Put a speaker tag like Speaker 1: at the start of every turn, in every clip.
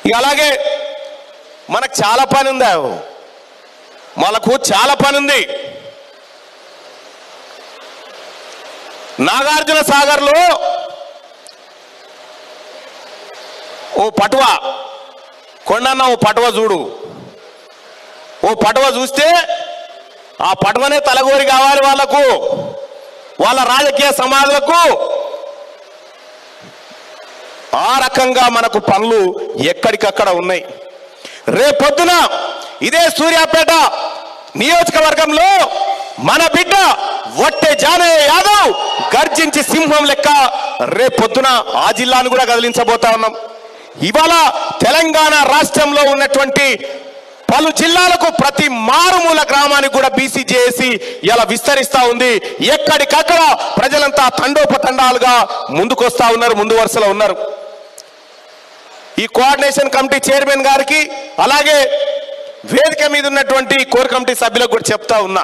Speaker 1: ఇక అలాగే మనకు చాలా పని ఉంది, మనకు చాలా పని ఉంది. నాగార్జున సాగర్లో ఓ పటువ కొండన్న, ఓ పటువ చూడు, ఓ పటువ చూస్తే ఆ పటువనే తలగోరి కావాలి వాళ్ళకు, వాళ్ళ రాజకీయ సమాధులకు. ఆ రకంగా మనకు పనులు ఎక్కడికక్కడ ఉన్నాయి. రేపొద్దున ఇదే సూర్యాపేట నియోజకవర్గంలో మన బిడ్డ వట్టె జానయ్య యాదవ్ గర్జించి సింహం లెక్క రేపొద్దున ఆ జిల్లాను కూడా కదిలించబోతా ఉన్నాం. ఇవాళ తెలంగాణ రాష్ట్రంలో ఉన్నటువంటి పలు జిల్లాలకు ప్రతి మారుమూల గ్రామానికి కూడా బీసీజేఏసీ ఇలా విస్తరిస్తా ఉంది. ఎక్కడికక్కడ ప్రజలంతా తండోపతండాలుగా ముందుకొస్తా ఉన్నారు, ముందు వరుసలో ఉన్నారు. ఈ కోఆర్డినేషన్ కమిటీ చైర్మన్ గారికి అలాగే వేదిక మీద ఉన్నటువంటి కోర్ కమిటీ సభ్యులకు కూడా చెప్తా ఉన్నా,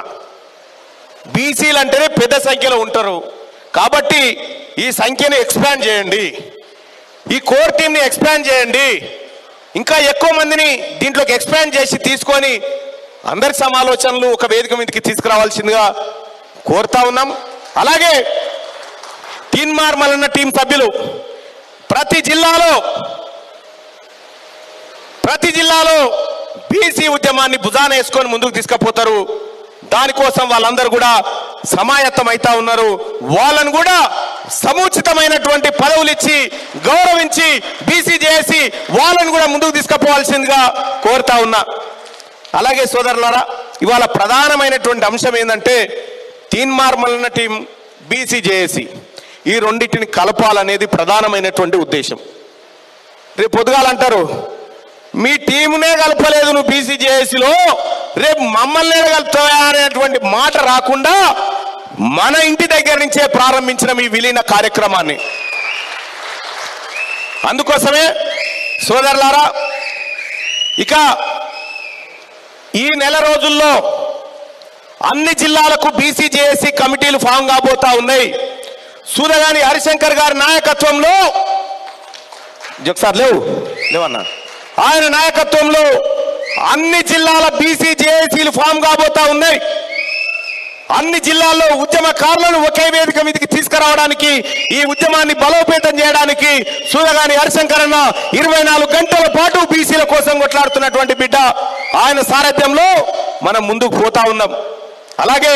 Speaker 1: బీసీలు అంటేనే పెద్ద సంఖ్యలో ఉంటారు కాబట్టి ఈ సంఖ్యను ఎక్స్పాండ్ చేయండి, ఈ కోర్ టీంని ఎక్స్పాండ్ చేయండి, ఇంకా ఎక్కువ మందిని దీంట్లోకి ఎక్స్పాండ్ చేసి తీసుకొని అందరి సమాలోచనలు ఒక వేదిక మీదకి తీసుకురావాల్సిందిగా కోరుతా ఉన్నాం. అలాగే తీన్మార్ మల్లన్న టీం సభ్యులు ప్రతి జిల్లాలో బీసీ ఉద్యమాన్ని భుజాన వేసుకొని ముందుకు తీసుకుపోతారు. దానికోసం వాళ్ళందరూ కూడా సమాయత్తం అవుతా ఉన్నారు. వాళ్ళను కూడా సముచితమైనటువంటి పదవులు ఇచ్చి గౌరవించి బీసీజేఏసీ వాళ్ళను కూడా ముందుకు తీసుకుపోవాల్సిందిగా కోరుతా ఉన్నా. అలాగే సోదరులారా, ఇవాళ ప్రధానమైనటువంటి అంశం ఏంటంటే తీన్మార్ మల్లన్న టీం, బీసీజేఏసీ ఈ రెండింటిని కలపాలనేది ప్రధానమైనటువంటి ఉద్దేశం. రేపు పొద్దుగాలంటారు మీ టీమునే కలపలేదు నువ్వు బీసీజేఏసీలో, రేపు మమ్మల్ని కలుపుతావా అనేటువంటి మాట రాకుండా మన ఇంటి దగ్గర నుంచే ప్రారంభించిన మీ విలీన కార్యక్రమాన్ని. అందుకోసమే సోదరులారా, ఇక ఈ నెల రోజుల్లో అన్ని జిల్లాలకు బీసీజేఏసీ కమిటీలు ఫామ్ కాబోతా ఉన్నాయి. సూదగాని హరిశంకర్ గారి నాయకత్వంలో ఒకసారి లేవన్నా, ఆయన నాయకత్వంలో అన్ని జిల్లాల బీసీజేఏసీలు ఫామ్ కాబోతా ఉన్నాయి. అన్ని జిల్లాల్లో ఉద్యమకారులను ఒకే వేదిక మీదకి తీసుకురావడానికి, ఈ ఉద్యమాన్ని బలోపేతం చేయడానికి సూదగాని హరిశంకర్ అన్న 24 గంటల పాటు బీసీల కోసం కొట్లాడుతున్నటువంటి బిడ్డ. ఆయన సారథ్యంలో మనం ముందుకు పోతా ఉన్నాం. అలాగే